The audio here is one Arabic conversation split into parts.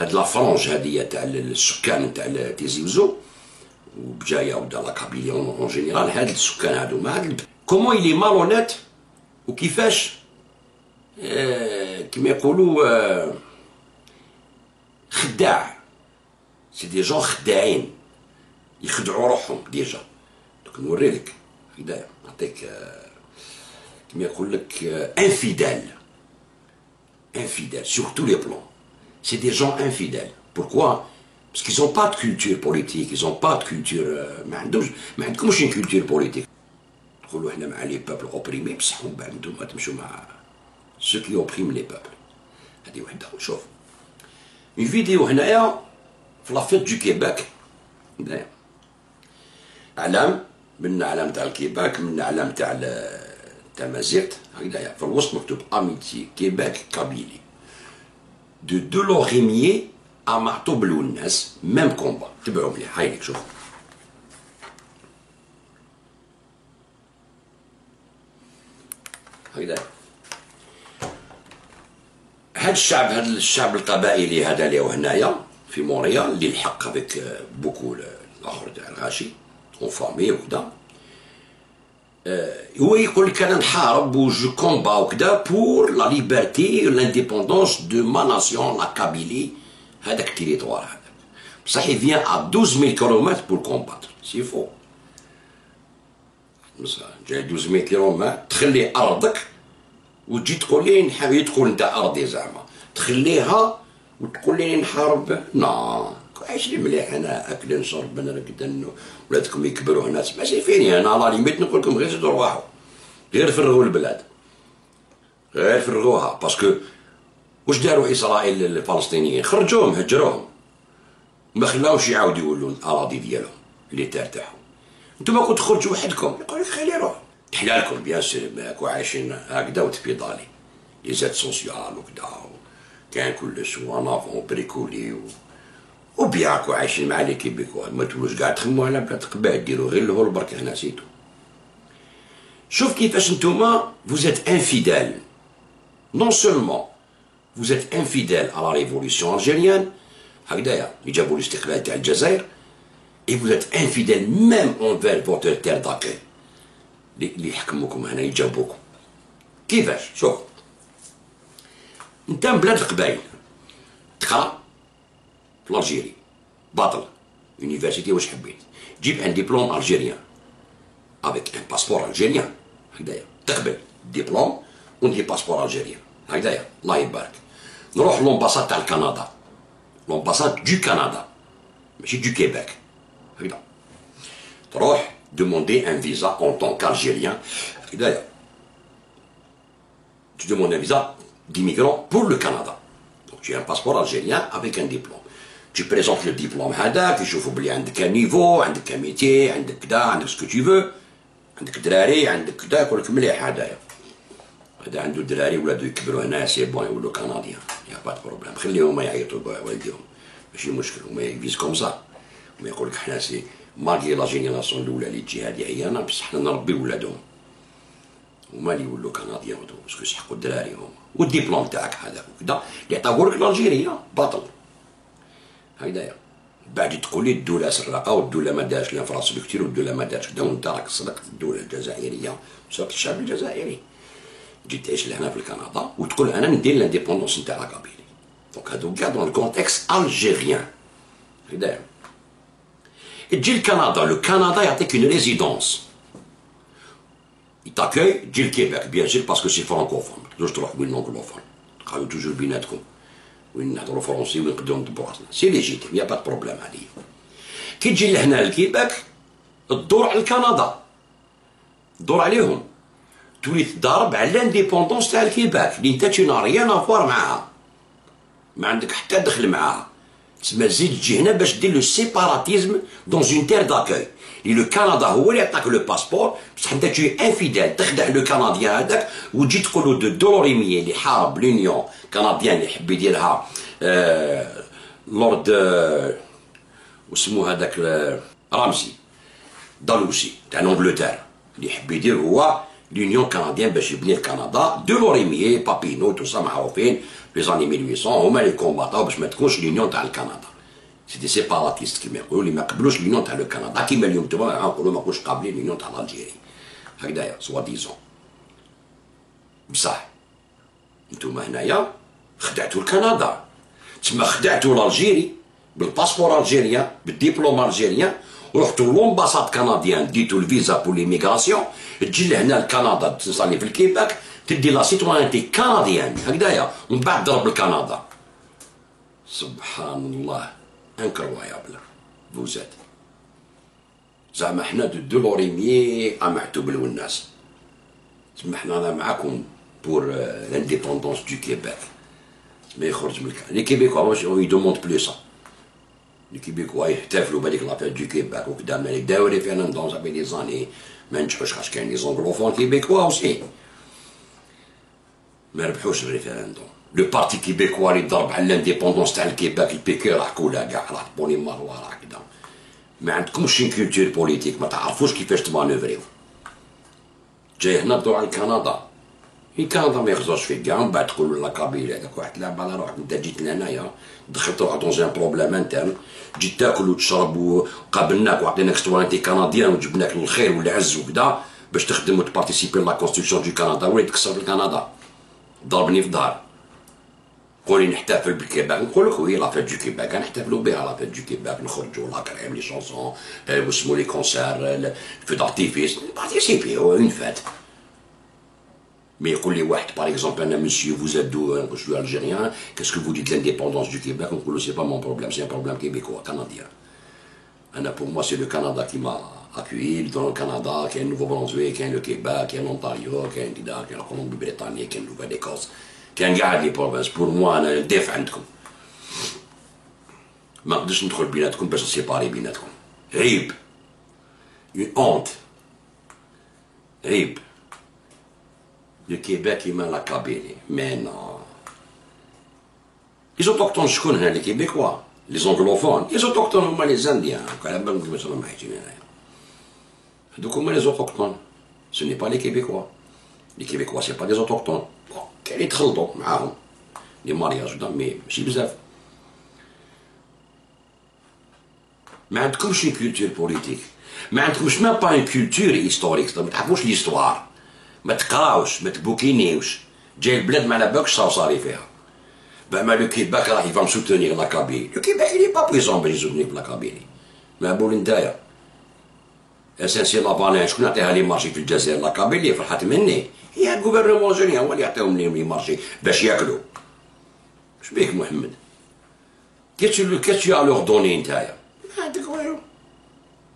هاد لافرونج هادية تاع السكان تاع تيزي وزو وبجايه ودا لا كابيلي اون جينيرال، هاد السكان هادوما كومون يلي مالونيت وكيفاش كيما يقولوا خداع. سي دي جون خداعين يخدعوا روحهم ديجا. دوك نوريلك هدايا نعطيك كيما يقول لك انفيدال sur tous les plans. C'est des gens infidèles. Pourquoi? Parce qu'ils n'ont pas de culture politique, ils n'ont pas de culture. ما عندكمش une culture politique. تقولوا احنا مع les peuples opprimés بصح من بعد نتوما تمشوا مع ceux qui oppriment les peuples. هذه وحده. شوف une فيديو هنايا في لافيت دو كيباك. هنايا علم من علم تاع الكيباك، من علم تاع مازيغت. هكذايا في الوسط مكتوب اميتي كيباك كابيلي دو دولوريميي ا معطو بلوناس ميم كومبا. تبعوا مليح هايليك شوف. هكذا هاد الشعب القبائلي هذا اللي هو هنايا في مونريال اللي الحق افيك بوكو الاخر تاع الغاشي اون فامي وكذا. هو يقول لك انا نحارب وجو كومبا وكذا بور لا ليبرتي لانديبوندونس دو ما ناسيون لا كابيلي. هذاك التيريتوار هذاك بصح يفيان ا 12000 كيلومتر بور كومباتر. سي فو. جاي 12000 كيلومتر تخلي ارضك وتجي تقول لي نحاول تقول انت ارضي زعما تخليها وتقول لي نحارب. نا عايش لي مليح انا اكل نشرب نرقد ولادكم يكبروا هنا تسمع شايفيني انا لا ليميت نقول لكم غير زيدوا رواحوا غير فرغوا البلاد غير فرغوها. باسكو واش داروا اسرائيل الفلسطينيين؟ خرجوهم هجروهم ما خلاوش يعاودوا يولوا الاراضي ديالهم اللي ترتاحوا. نتوما كنت تخرجوا وحدكم يقول لك خلي روح تحلالكم بيان سير ماكو عايشين هكذا وتبيضالي لي زاد سوسيال وكذا كان كلش ونافون بريكولي وبياكو عايشين مع لي كيبيكوا. ما تولوش كاع تخموا على بلاد قبائل ديروا غير الهول برك هنا سيتو. شوف كيفاش نتوما فوزيت انفيدال. نون سولمون فوزيت انفيدال على ريفوليسيون الجيريان هكذايا اللي جابوا الاستقلال تاع الجزائر. اي فوزيت انفيدال ميم اونفير فوتور تير داكاي اللي يحكموكم هنا يجابوكم. كيفاش؟ شوف انت من بلاد القبائل تقرا في الجيري باطل يونيفرسيتي واش حبيت جيب ان ديبلوم الجيريان افيك ان باسبور الجيريان هكذايا تقبل ديبلوم وندي باسبور الجيريان هكذايا الله يبارك. نروح لومباساد تاع الكندا لومباساد دو كندا ماشي دو كيباك هكذا تروح demander un visa en tant qu'Algérien. D'ailleurs, tu demandes un visa d'immigrant pour le Canada. Donc tu as un passeport algérien avec un diplôme. Tu présentes le diplôme هذاك يشوفوا بلي عندك un niveau, عندك un métier, عندك كذا عندك ce que tu veux. عندك دراري عندك كذا يقول لك مليح هذايا. هذا عنده دراري ولادو يكبروا هنا سي بون يولوا كنديان. يا با دو بروبليم خليهم يعيطوا والديهم ماشي مشكل وما يفيز كوم سا. وما يقول لك حنا سي ماغي لا جينيراسيون الاولى اللي تجي هادي عيانه بصح حنا نربي ولادهم هما اللي يولوا كنديان باسكو يسحقوا الدراري هما والديبلوم تاعك هذاك وكذا اللي عطاوه لك الجيريا باطل هكذايا. بعد تقول لي الدوله سرقه والدوله ما دارش لها في راسك كثير والدوله ما دارش كذا وانت راك صدقت الدوله الجزائريه وصدقت الشعب الجزائري. تجي تعيش لهنا في كندا وتقول انا ندير لانديبوندونس نتاع لا كابيلي. دونك هادو كاع دون الكونتكست الجيريان هكذايا. تجي لكندا لو كندا يعطيك اون ريزيدونس يتاكوي تجي لكيباك بيان سير باسكو سي فرانكوفون متقدروش تروح وين لونغلوفون تبقاو توجور بيناتكم وين نهضروا فرونسي وين نقدروا ندبروا راسنا سي ليجيتيم يا با بروبليم هادي. كي تجي لهنا لكيباك تدور على كندا تدور عليهم تولي تضارب على لانديبوندونس تاع الكيباك اللي انت تي ريان افوار معاها ما عندك حتى دخل معاها. تسمى زيد تجي هنا باش دير لو سيباراتيزم دون اون تير داكوي اللي لو كندا هو اللي يعطاك لو باسبور بصح انت تجي انفيدال تخدع لو كنديان هذاك وتجي تقولو دو دولوريميي اللي حارب لونيون كنديان اللي يحب يديرها لورد واسمو هذاك رامسي دالوسي تاع انجلترا اللي يحب يدير هو لونيون كنديان باش يبني كندا دولوريميي بابينو تو سا معروفين لي زاني 1800 هما اللي كومباتاو باش ما تكونش لونيون تاع الكندا. سي دي سيباراتيست كيما يقولوا اللي ما قبلوش لونيون تاع الكندا، كيما اليوم نتوما نقولوا ما كونش قابلين لونيون تاع الجيري هكذايا سوا ديزون. بصح نتوما هنايا خدعتوا الكندا، تما خدعتوا الجيري بالباسبور الجيريان بالدبلوم الجيريان، ورحتوا لومباساد كنديان ديتو الفيزا بور ليميغراسيون، تجي لهنا لكندا تنصلي في الكيباك تدي لا سيتوانيتي كنديان هكذايا، ومن بعد ضرب الكندا. سبحان الله انكرويابل فوزات. زعما حنا دو لوريميي امعتو بالوناس. تما حنا انا معاكم بور لانديبوندونس دو كيباك. ما يخرج من لي كيبيكوا واش يدوموند بلو سا. لي كيبيكوا يحتفلوا بهذيك لافير دو كيباك وكدا، مالك داو ريفيرندوم صافي دي زاني ما نجحوش، خاطش كاين لي زونغلوفون كيبيكوا اوسي ما ربحوش الريفيرندوم. لو بارتي كيبيكوا اللي ضرب على لانديبوندونس تاع الكيباك البيكي راح كلها كاع راح بوني مروه راح كدا. ما عندكمش كولتور بوليتيك، ما تعرفوش كيفاش تمانوفريو. جاي هنا تدور على كندا، كندا ما يخزرش فيك كاع، من بعد تقول لا كابيل هذاك واحد لعب على روحك. انت جيت لهنايا دخلت روحك دون ان بروبليم انترن، جيت تاكل وتشرب وقابلناك وعطيناك ستوانتي كنديان وجبناك للخير والعز وكدا باش تخدم وتبارتيسيبي لا كونستيتيوشن دو كندا، وين تكسر في كندا ضربني في الظهر. قولي نحتفل بالكيباك، نقول لك وي لافيت دو كيباك نحتفلوا بها، لافيت دو كيباك نخرجوا لا كريم لي شونسون واسمو لي كونسير في دارتيفيس بارتيسيبيو اون فات. Mais يقول لي واحد par exemple انا monsieur vous êtes d'où, je suis algérien, qu'est-ce que vous dites de l'indépendance du Québec? نقول له c'est pas mon problème, c'est un problème québécois canadien. انا pour moi c'est le Canada qui m'a accueilli. Dans le Canada كاين Nouveau-Brunswick, كاين le Québec, كاين l'Ontario, كاين كدا، كاين الكولومبي-بريطانية، كاين نوفل-إيكوس، كاين كاع لي بروفانس. pour moi انا ندافع عندكم، ما نقدرش ندخل بيناتكم باش نسيباري بيناتكم. عيب، une honte، عيب. Le Québec il m'a la Kabylie, mais non. Les autochtones شكون هنا؟ les Québécois, les anglophones. Les autochtones هما les Indiens. على بالكم باش راهم عايشين هنايا. هذوك هما les autochtones. Ce n'est pas les Québécois. Les Québécois c'est pas des autochtones. Bon, كاين يتخلطوا معاهم. لي مارياج ودا مي ماشي بزاف. ما عندكمش une culture politique. ما عندكمش ميم با une culture historique. ما تعرفوش l'histoire. ما تقراوش، ما تبوكينيوش. جاي البلاد ما على بالكش شنو صاري فيها. بما لو كيباك راه يفهم سوتونيغ لا كابيلي، لو كيباك إلي با بريزون باش يسوتونيغ لا كابيلي. ما بول نتايا. اسانسي لافالين شكون يعطيها لي مارشي في الجزائر؟ لا كابيلي فرحت مني. هي الغوفرنمون الجيريان هو اللي يعطيهم لي مارشي باش ياكلوا. اش بيك محمد؟ كاش tu as leur donné نتايا؟ ما عندك والو.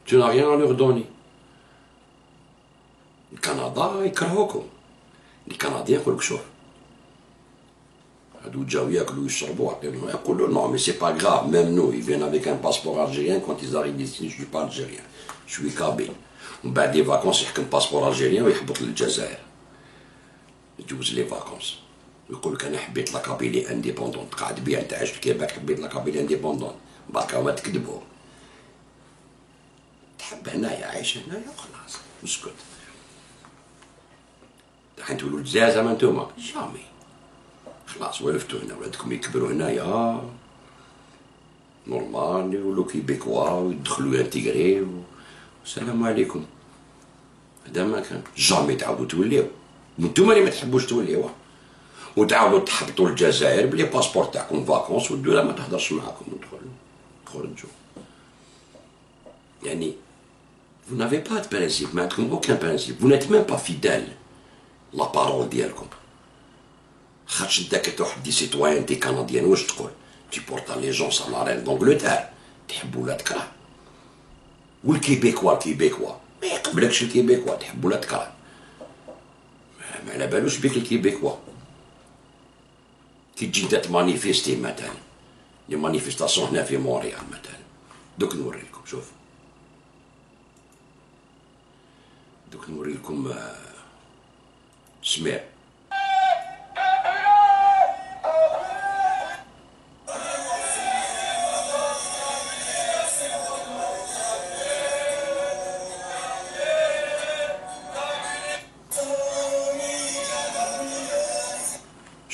Tu n'as rien à leur donner. كندا يكرهوكم. الكنديين يقول لك شوف هادو جاو ياكلوا ويشربوا عطيهم، يقولوا نو مي سي با غراف ميم نو يفين افيك ان باسبور الجيريان كونت يزاريف ديسي جو با الجيريان شوي كابيل. ومن بعد لي فاكونس يحكم باسبور الجيريان ويهبط للجزائر يجوز لي فاكونس ويقول لك انا حبيت لا كابيلي انديبوندون. قاعد بيها انت عايش في كيباك حبيت لا كابيلي انديبوندون، بركا ما تكذبوا. تحب هنايا عايش هنايا وخلاص اسكت. حين تقولوا الجزائر زعما نتوما جامي خلاص ولفتوا هنا، ولادكم يكبروا هنايا نورمال يولوا كيبيكوا ويدخلوا انتيغري والسلام عليكم. هذا ما كان جامي تعاودوا توليو، نتوما اللي ما تحبوش توليوها وتعاودوا تحبطوا الجزائر بلي باسبور تاعكم فاكونس والدوله ما تهضرش معاكم وتدخلوا تخرجوا. يعني vous n'avez pas de principe، ما عندكم aucun principe، vous n'êtes même pas fidèle لا بارول ديالكم. خاطش انت كتروح دي سيتوان دي كنديان واش تقول؟ تي بورتا لي جون سا لا رين دونجلتير تحب ولا تكره. والكيبيكوا الكيبيكوا ما يقبلكش الكيبيكوا تحب ولا تكره. ما على بالوش بيك الكيبيكوا. كي تجي انت تمانيفيستي مثلا لي مانيفيستاسيون هنا في مونريال مثلا، دوك نوريلكم شوف دوك نوريلكم سمير.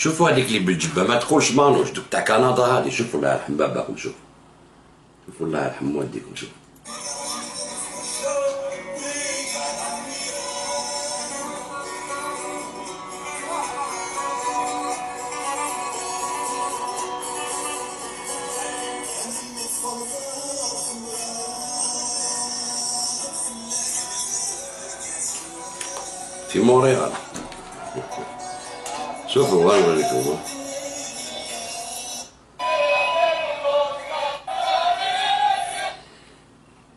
شوفوا هذيك اللي بالجبه ما تقولش مانوش دوك تاع كندا هذه، شوفوا الله يرحم باباكم، شوفوا الله يرحم والديكم، شوفوا. في مونريال شوفوا وين نوريكم.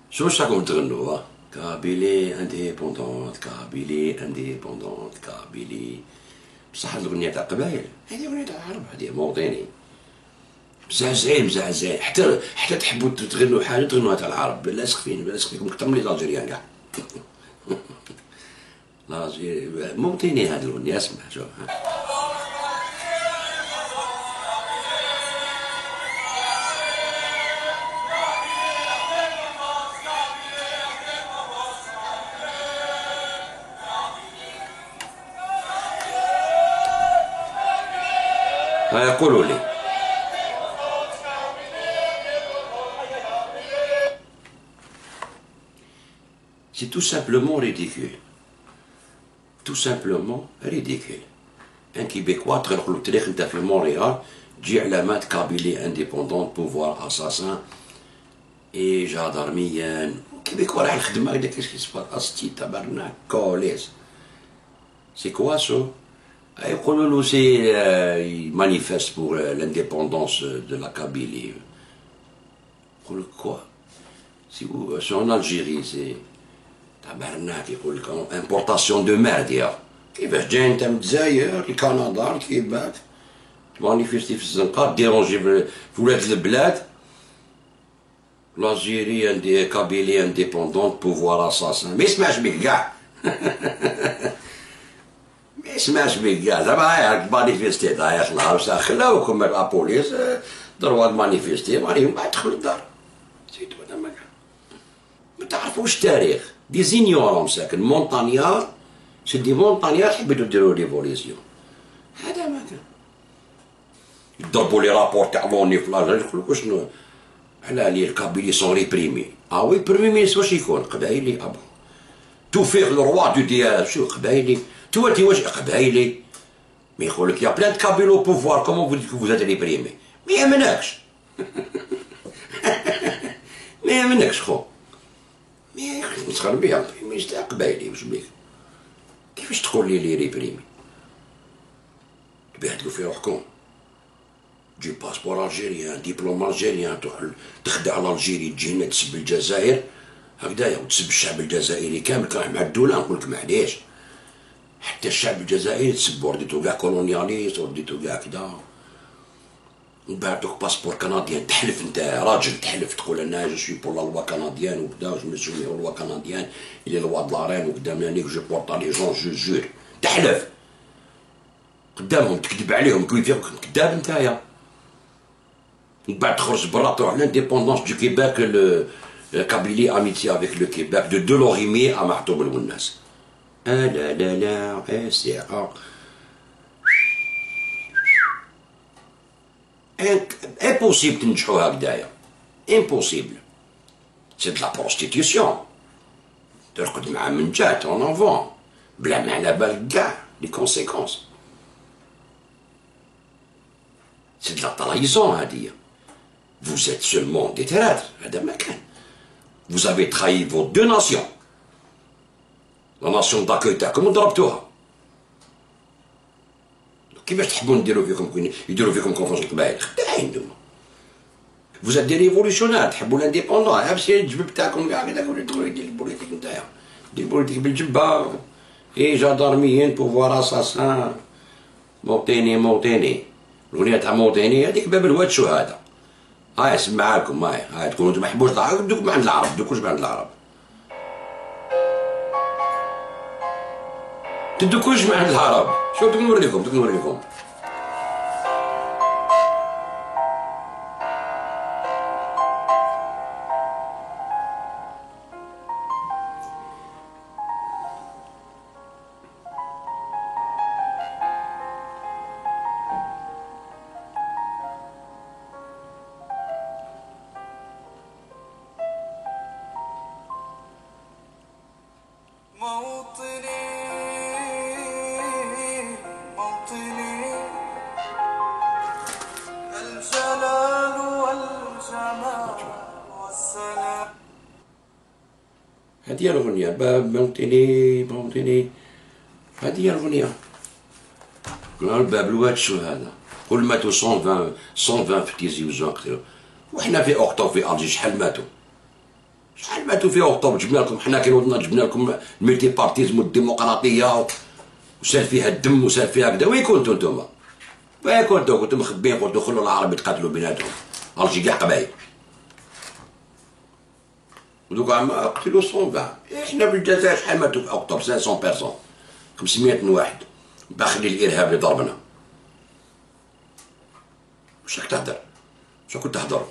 شو واش راكم تغنوا؟ كابيلي انديبوندونت، كابيلي انديبوندونت، كابيلي. بصح هاد الاغنيه تاع قبايل، هادي اغنيه تاع العرب، هادي موطني مزعزعين مزعزعين. حتى تحبوا تغنوا حاجه تغنوها تاع العرب، لاصق فيكم اكثر من الالجيريان كاع. الالجيري موطني هاد الاغنيه، اسمع شوف. قولوا لي. C'est tout simplement ridicule. Tout simplement ridicule. ان كيبيكوا تغلق له التاريخ انت في مونريال تجي علامات كابيلي انديبوندون بوفوار اساسان اي جادرميان. كيبيكوا راح الخدمه هكذا كاش كيصفر استي تبرنا كوليس. سي كوا سو؟ يقولوا له سي مانيفيست بور لانديبوندونس دو لا كابيلي. يقول لك كوا سي اون الجيري سي تبرناك. يقول لك امبورطاسيون دو ميرديا. كيفاش جاي انت من الجزائر لكندا لكيباك تمانيفيستي في الزنقه ديرونجي في ولاد البلاد. لالجيري عندي كابيلي انديبوندون بوفوار اساسان. ما يسمعش بك كاع. ما يسمعش بك كاع. زعما هاك مانيفيستي تاع خلاص خلاوكم لا بوليس دروا مانيفيستي ماني ما تدخلوا للدار. سيتو هذا ما تعرفوش التاريخ. دي زينيورون ساكن مونطانيار. سي دي مونطانيار حبيتو ديرو ريفوليسيون. هذا ما كان. يضربوا لي رابور تاع لوني في لاجا يقولوا لك شنو على لي الكابيلي سون ريبريمي. وي بريمي مينيستر واش يكون؟ قبايلي. ابو توفيق لو روا دو ديال شو قبايلي. تواتي واش قبايلي. مي يقول لك يا بلان كابيلو بوفوار كومون فو ديك فو زاد ريبريمي. ما يهمناكش. ما يهمناكش خو. مي نسخر بيها مينيستر قبايلي واش بيك. كيفاش تقول لي ريبريمي؟ تبهدلوا في روحكم. تجي باسبور الجيريان ديبلوم الجيريان تروح تخدع الجيري تجي هنا تسب الجزائر هكذايا وتسب الشعب الجزائري كامل. كان مع الدوله نقول لك معليش حتى الشعب الجزائري تسب ورديتو كاع كولونياليست ورديتو كاع كدا. من بعد دوك باسبور كنديان تحلف انت راجل تحلف تقول انا جو سوي بور لا لوا كنديان وكدا جو مي سومي او لوا كنديان الي لوا د لارين وكدا مانيك جو بورتا لي جون جو جور تحلف قدامهم تكذب عليهم كيف كذاب نتايا. من بعد تخرج برا تروح لانديبوندونس دو كيباك كابيلي اميتي افيك لو كيباك دو دولوريمي ا محطوب الوناس. لا لا لا سي امبوسيبل تنجحوا هكذايا. امبوسيبل. سي دو لا بروستيتيسيون. ترقد مع منجات اون افون بلا ما على بالك كاع لي كونسيكونس. سي دو لا ترايزون هادية. Vous êtes seulement des traîtres. هذا ما كان. Vous avez trahi vos deux nations. La nation d'accueil تاعكم وضربتوها. كيفاش تحبون نديرو فيكم يديروا فيكم كونفرنس القبائل؟ خداعين نتوما. Vous êtes des révolutionnaires تحبوا لانديبوندون. امشي الجبب تاعكم كاع كذا كل تقولوا دير البوليتيك نتاعها. دير البوليتيك بالجبه. اي جدارميين بوفوار اساسان. موطني. الاغنيه تاع موطني هذيك باب الواتشو هذا. هاي اسمعها لكم. هاي تكونوا انتم ما تحبوش العرب دوك عند العرب دوكوش عند العرب. تدوكوش عند العرب. شوف دوك نوريكم. هذه هي الأغنية. بونتيني هذه هي الأغنية. الباب الواد شو هذا؟ قل ماتوا 120 في تيزي وزوان قتلوا. وحنا في أكتوبر في ألجي شحال ماتوا؟ شحال ماتوا في أكتوبر؟ جبنا لكم حنا كي نوضنا جبنا لكم الملتي بارتيزم والديمقراطية وسال فيها الدم وسال فيها كدا. وين كنتو نتوما؟ وين كنتو؟ كنتو مخبيين قلتو خلوا العرب يتقاتلوا بيناتهم. ألجي كاع قبايل. ودوكا عما قتلوا 120. احنا في الجزائر شحال ماتوا في أكتوبر؟ 500 بيرسون، 500 واحد باخلي الإرهاب اللي ضربنا. واش راك تهدر؟ واش راكم تهدروا؟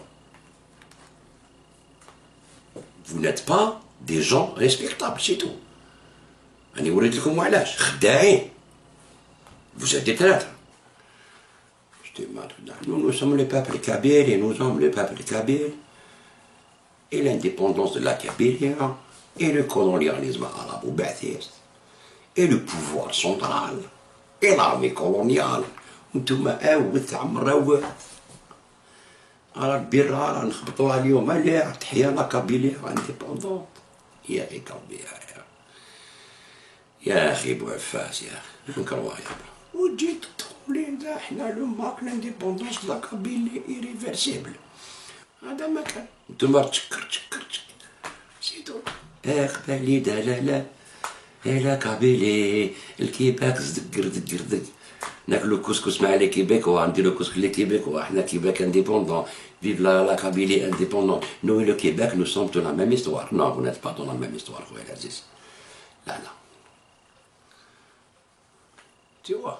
Vous n'êtes pas des gens respectables, c'est tout. راني وريت لكم علاش خداعين. Vous êtes des traîtres. Nous sommes le peuple kabyle et nous sommes le peuple kabyle. Et l'indépendance de la Kabylie et le colonialisme arabo-ba'thiste et le pouvoir central et l'armée coloniale. وانتوما عاود تعمروا على البيرة راه نخبطوها اليوم مليح. تحيا لا كابيلي انديبوندونت. يا اخي كابيلي يا اخي بوعفاس يا اخي انكرويابل. وتجي تقول لي حنا لو ماك لانديبوندونس لا كابيلي ايريفرسيبل. هذا ما كان. نتوما تشكر سيتو. قبالي دلالا لا كابيلي الكيباك زدقر ناكلو كسكس مع لي كيبيكوا. نديرو كسكس لي كيبيكوا. حنا كيباك انديبوندون. فيف لا كابيلي انديبوندون. نو لو كيباك نو سوم دو لا ميم استوار. نو فو نيت با دو لا ميم استوار خويا العزيز. لا تيوا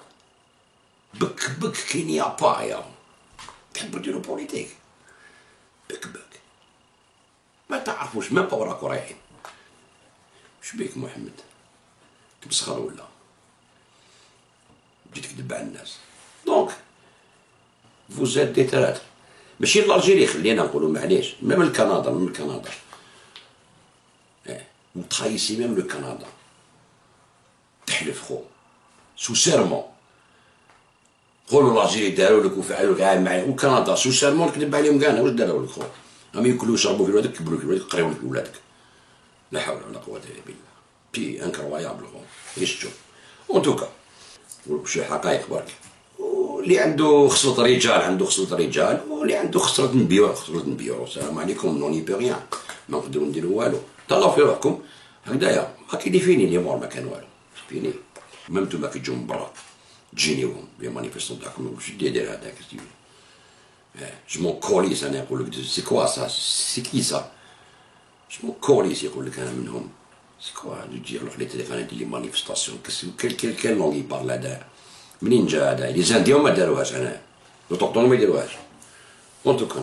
بك كي نيا با يا تحبوا ديروا بوليتيك. بك ما تعرفوش ميم با وراكو رايحين. واش بيك محمد؟ تمسخر ولا؟ تجي تكذب على الناس. دونك فوزات دي تراتر. ماشي لالجيري خلينا نقولوا معليش. ميم الكندا من الكندا. وتخيسي ميم لو كندا. تحلف خو سو سيرمون. قولوا لالجيري داروا لك وفعلوا لك معايا. وكندا سو سيرمون نكذب عليهم كاع. واش داروا لك خو؟ راهم ياكلوا ويشربوا في ولادك كبروا في ولادك قريو لك ولادك. لا حول ولا قوة الا بالله. بي انكرويابل خو. ايش تشوف؟ اون توكا شي حقائق برك. واللي عنده خصلة رجال عنده خصلة رجال، واللي عنده خصلة نبيو خصلة نبيو. السلام عليكم. نوني بي ريان. ما نقدروا نديرو والو. تهلاو في روحكم هكذايا. ما كاين فيني لي مور ما كان والو. فيني. ميم نتوما كي تجيو من برا تجينيوهم لي مانيفيستون تاعكم. واش دير هذاك جو مون كوليس. انا نقول لك سي كوا سا سي كي سا جو مون كوليس. يقول لك انا منهم سي كوا تجي يروح لي تليفون دير لي مانيفستاسيون. كيل لونغ يبارل هذا؟ منين جا هذا؟ لي زانديون ما داروهاش. انا لو طوطون ما يديروهاش. اون توكا